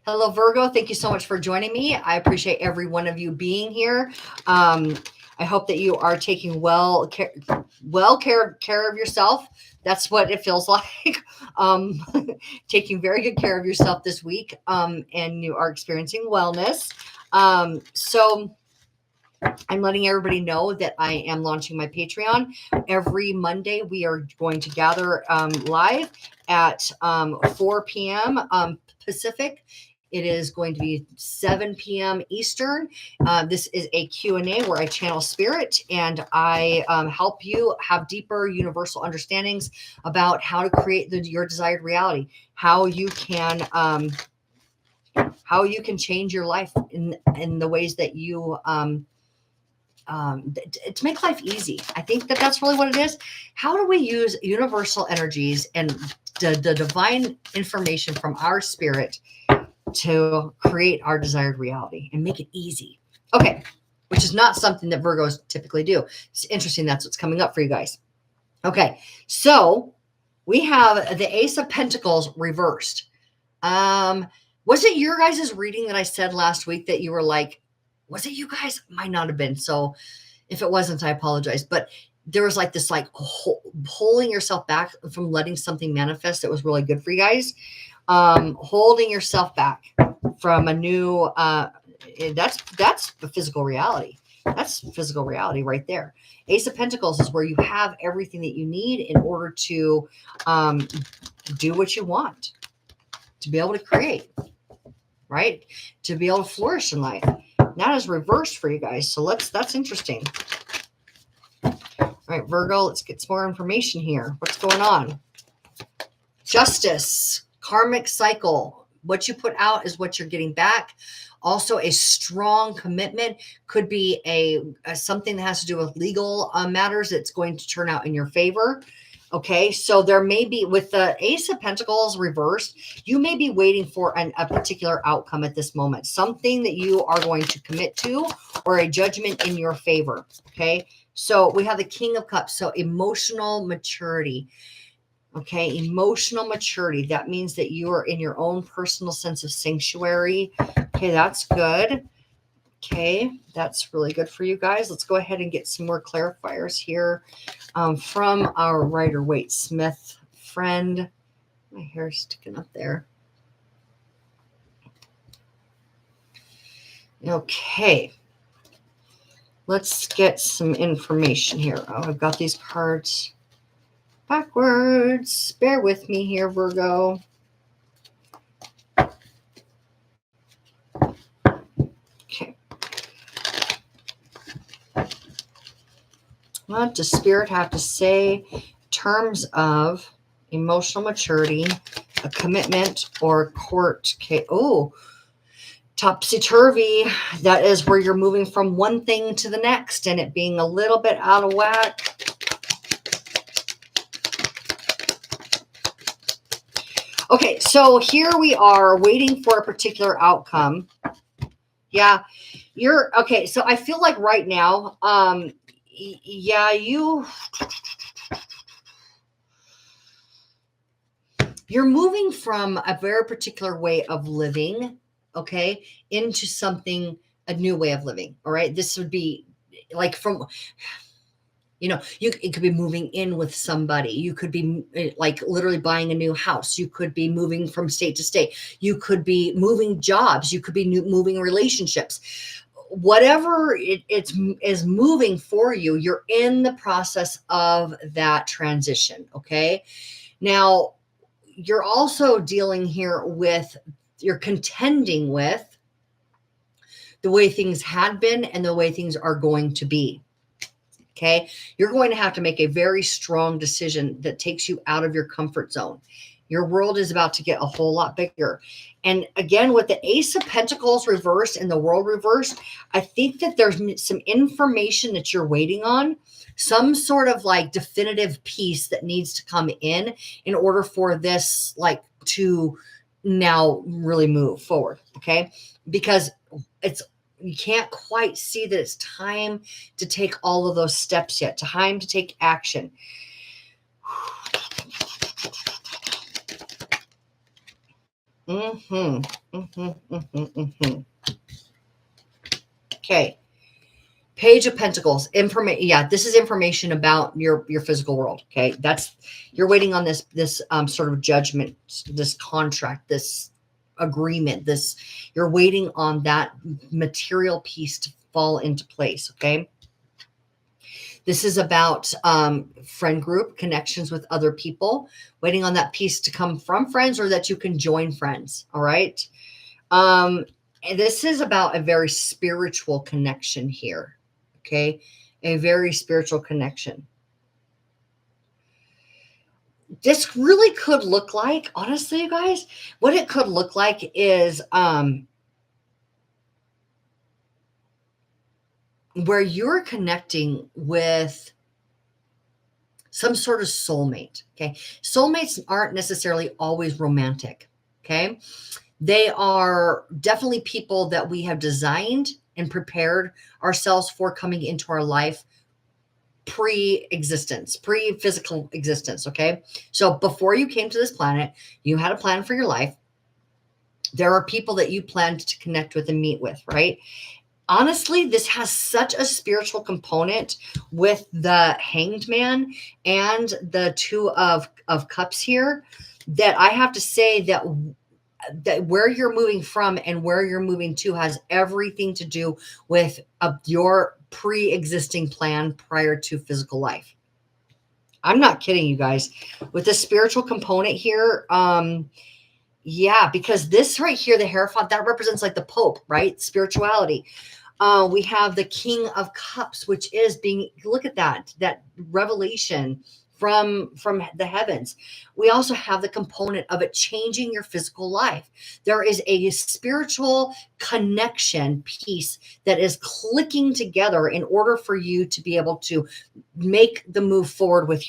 Hello, Virgo. Thank you so much for joining me. I appreciate every one of you being here. I hope that you are taking care of yourself. That's what it feels like. Um, taking very good care of yourself this week, and you are experiencing wellness. So I'm letting everybody know that I am launching my Patreon. Every Monday, we are going to gather live at 4 p.m. Pacific. It is going to be 7 p.m. Eastern. This is a Q&A where I channel spirit and I help you have deeper universal understandings about how to create your desired reality, how you can change your life in the ways that you to make life easy. I think that that's really what it is. How do we use universal energies and the divine information from our spirit to create our desired reality and make it easy? Okay, which is not something that Virgos typically do. It's interesting. That's what's coming up for you guys. Okay, so we have the Ace of Pentacles reversed. Was it your guys' reading that I said last week that you were like, was it you guys? Might not have been. So if it wasn't, I apologize. But there was like this, like pulling yourself back from letting something manifest that was really good for you guys. Holding yourself back from a new, that's the physical reality. That's physical reality right there. Ace of Pentacles is where you have everything that you need in order to do what you want, to be able to create, right? To be able to flourish in life. That is reversed for you guys. So that's interesting. All right, Virgo, let's get some more information here. What's going on? Justice, karmic cycle. What you put out is what you're getting back. Also, a strong commitment could be a something that has to do with legal matters that's going to turn out in your favor. Okay, so there may be, with the Ace of Pentacles reversed, you may be waiting for a particular outcome at this moment, something that you are going to commit to or a judgment in your favor. Okay, so we have the King of Cups, so emotional maturity. Okay, emotional maturity. That means that you are in your own personal sense of sanctuary. Okay, that's good. Okay, that's really good for you guys. Let's go ahead and get some more clarifiers here from our Rider-Waite Smith friend. My hair's sticking up there. Okay, let's get some information here. Oh, I've got these cards backwards. Bear with me here, Virgo. Okay. What does Spirit have to say in terms of emotional maturity, a commitment, or court case? Oh, topsy-turvy. That is where you're moving from one thing to the next and it being a little bit out of whack. Okay, so here we are waiting for a particular outcome. Yeah, you're okay. So I feel like right now, yeah, you're moving from a very particular way of living, okay, into something, a new way of living. All right, this would be like from, it could be moving in with somebody. You could be like literally buying a new house. You could be moving from state to state. You could be moving jobs. You could be moving relationships. Whatever is moving for you, you're in the process of that transition. Okay. Now, you're also dealing here with, you're contending with the way things had been and the way things are going to be. Okay, you're going to have to make a very strong decision that takes you out of your comfort zone. Your world is about to get a whole lot bigger. And again, with the Ace of Pentacles reversed and the World reversed, I think that there's some information that you're waiting on, some sort of like definitive piece that needs to come in order for this like to now really move forward. Okay, because you can't quite see that it's time to take all of those steps yet, time to take action. Mm-hmm. Mm-hmm. Mm-hmm. Mm-hmm. Okay. Page of Pentacles. Information. Yeah, this is information about your physical world. Okay, that's you're waiting on this sort of judgment, this contract, this agreement. This you're waiting on that material piece to fall into place. Okay. This is about friend group connections with other people, waiting on that piece to come from friends or that you can join friends. All right. Um, and this is about a very spiritual connection here. Okay. A very spiritual connection. This really could look like, honestly, you guys, what it could look like is where you're connecting with some sort of soulmate. Okay. Soulmates aren't necessarily always romantic. Okay. They are definitely people that we have designed and prepared ourselves for coming into our life pre-existence, pre-physical existence. Okay. So before you came to this planet, you had a plan for your life. There are people that you planned to connect with and meet with, right? Honestly, this has such a spiritual component with the Hanged Man and the Two of Cups here that I have to say that where you're moving from and where you're moving to has everything to do with your pre-existing plan prior to physical life. I'm not kidding you guys. With the spiritual component here, yeah, because this right here, the Hierophant, that represents like the Pope, right? Spirituality. We have the King of Cups, which is being, look at that revelation from the heavens. We also have the component of it changing your physical life. There is a spiritual connection piece that is clicking together in order for you to be able to make the move forward with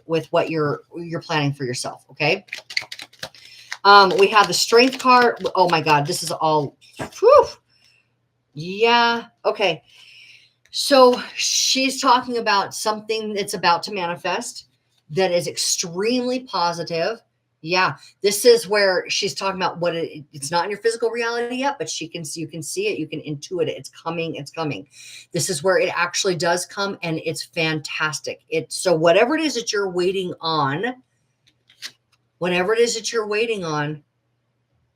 with what you're planning for yourself. Okay. We have the Strength card. Oh my God, this is all. Whew, yeah. Okay. So she's talking about something that's about to manifest that is extremely positive. Yeah, this is where she's talking about it's not in your physical reality yet, but you can see it, you can intuit it. It's coming, it's coming. This is where it actually does come, and it's fantastic. It's so whatever it is that you're waiting on, whatever it is that you're waiting on,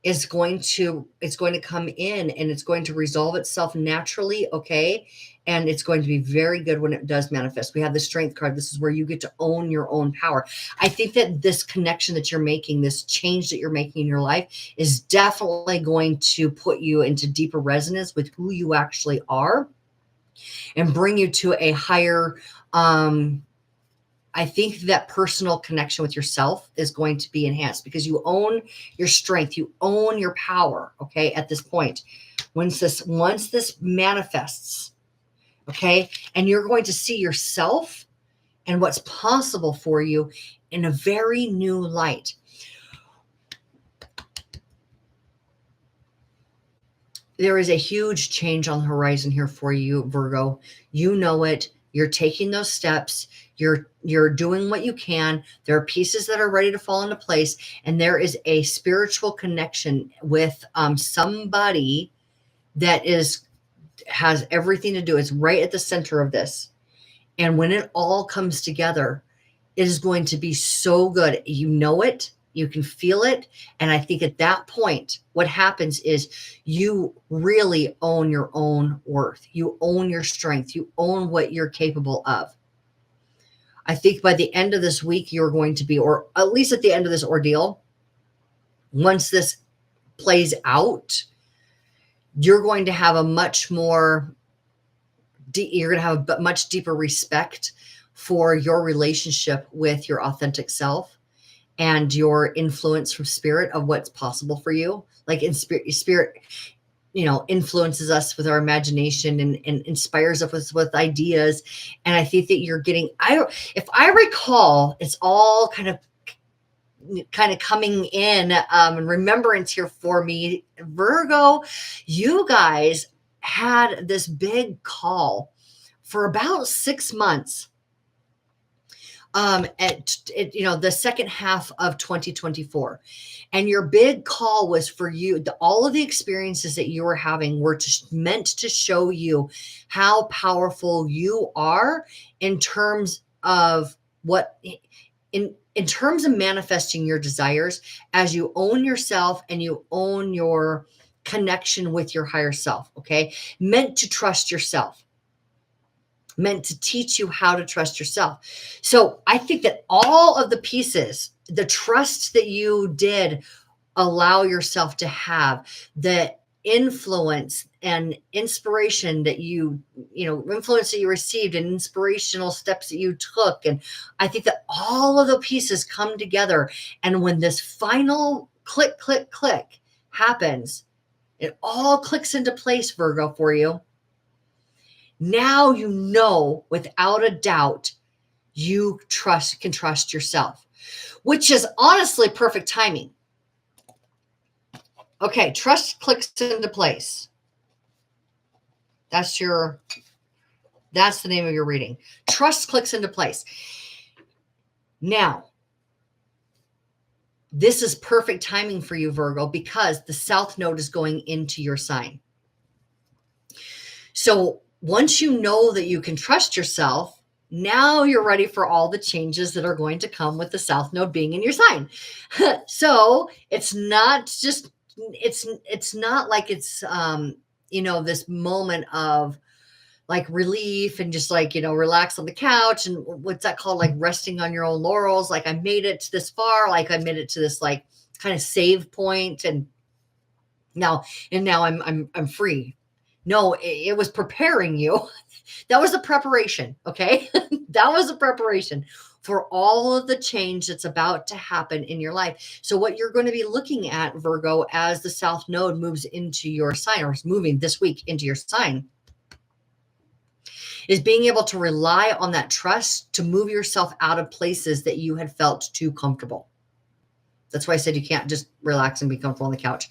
it's going to come in and it's going to resolve itself naturally. Okay. And it's going to be very good when it does manifest. We have the Strength card. This is where you get to own your own power. I think that this connection that you're making, this change that you're making in your life, is definitely going to put you into deeper resonance with who you actually are and bring you to a higher I think that personal connection with yourself is going to be enhanced because you own your strength, you own your power. Okay, at this point, once this manifests, okay, and you're going to see yourself and what's possible for you in a very new light. There is a huge change on the horizon here for you, Virgo. You know it. You're taking those steps. You're doing what you can. There are pieces that are ready to fall into place, and there is a spiritual connection with somebody that has everything to do. It's right at the center of this, and when it all comes together, it is going to be so good. You know it. You can feel it. And I think at that point, what happens is you really own your own worth. You own your strength. You own what you're capable of. I think by the end of this week, you're going to be, or at least at the end of this ordeal, once this plays out, you're going to have a much more, you're going to have a much deeper respect for your relationship with your authentic self and your influence from spirit of what's possible for you. Like in spirit, influences us with our imagination and inspires us with ideas. And I think that you're getting, if I recall, it's all kind of coming in and remembrance here for me. Virgo, you guys had this big call for about 6 months the second half of 2024. And your big call was for you. All of the experiences that you were having were meant to show you how powerful you are in terms of in terms of manifesting your desires, as you own yourself and you own your connection with your higher self. Okay. Meant to trust yourself, meant to teach you how to trust yourself. So I think that all of the pieces, the trust that you did allow yourself to have, the influence and inspiration that influence that you received and inspirational steps that you took. And I think that all of the pieces come together. And when this final click, click, click happens, it all clicks into place, Virgo, for you. Now you know without a doubt you can trust yourself, which is honestly perfect timing. Okay, trust clicks into place. That's the name of your reading. Trust clicks into place. Now, this is perfect timing for you, Virgo, because the South Node is going into your sign. So once you know that you can trust yourself, now you're ready for all the changes that are going to come with the South Node being in your sign. So it's not just, it's not like it's, this moment of like relief and just like, relax on the couch and what's that called? Like resting on your own laurels. Like I made it this far, like I made it to this like kind of save point, and now I'm free. No, it was preparing you. That was a preparation. Okay. That was a preparation for all of the change that's about to happen in your life. So what you're going to be looking at, Virgo, as the South Node moves into your sign, or is moving this week into your sign, is being able to rely on that trust to move yourself out of places that you had felt too comfortable. That's why I said you can't just relax and be comfortable on the couch.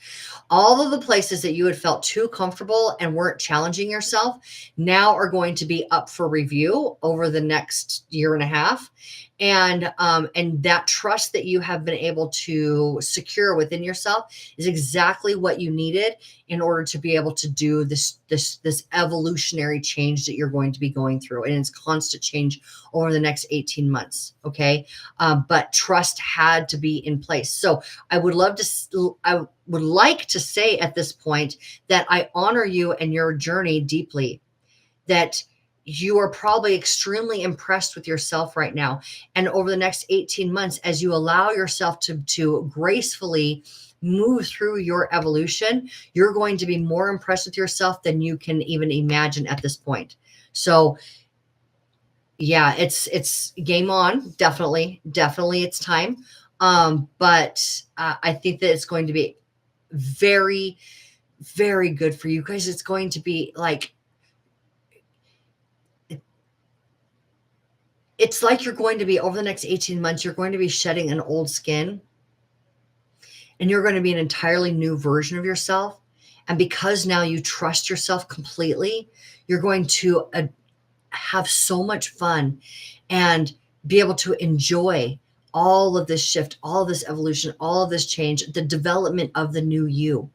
All of the places that you had felt too comfortable and weren't challenging yourself now are going to be up for review over the next year and a half. And that trust that you have been able to secure within yourself is exactly what you needed in order to be able to do this evolutionary change that you're going to be going through. And it's constant change over the next 18 months. Okay. But trust had to be in place. So I would like to say at this point that I honor you and your journey deeply, that you are probably extremely impressed with yourself right now. And over the next 18 months, as you allow yourself to gracefully move through your evolution, you're going to be more impressed with yourself than you can even imagine at this point. So yeah, it's game on. Definitely it's time. But I think that it's going to be very, very good for you guys. It's going to be like, it's like you're going to be, over the next 18 months, you're going to be shedding an old skin and you're going to be an entirely new version of yourself. And because now you trust yourself completely, you're going to have so much fun and be able to enjoy all of this shift, all of this evolution, all of this change, the development of the new you.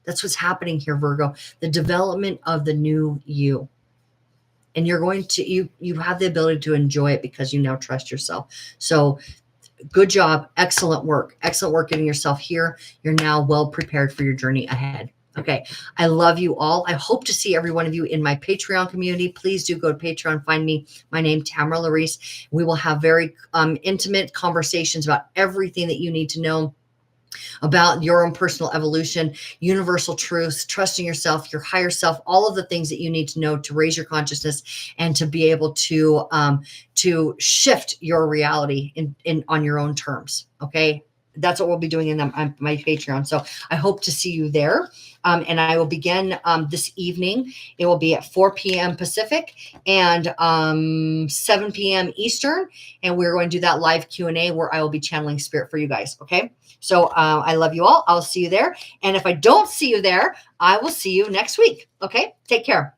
That's what's happening here, Virgo, the development of the new you. And you're going to, you have the ability to enjoy it because you now trust yourself. So good job. Excellent work getting yourself here. You're now well prepared for your journey ahead. Okay. I love you all. I hope to see every one of you in my Patreon community. Please do go to Patreon, find me. My name, Tamara Larice. We will have very intimate conversations about everything that you need to know about your own personal evolution, universal truths, trusting yourself, your higher self, all of the things that you need to know to raise your consciousness and to be able to shift your reality on your own terms. Okay. That's what we'll be doing in my Patreon. So I hope to see you there. And I will begin this evening. It will be at 4 p.m. Pacific and 7 p.m. Eastern. And we're going to do that live Q&A where I will be channeling spirit for you guys. Okay. So I love you all. I'll see you there. And if I don't see you there, I will see you next week. Okay. Take care.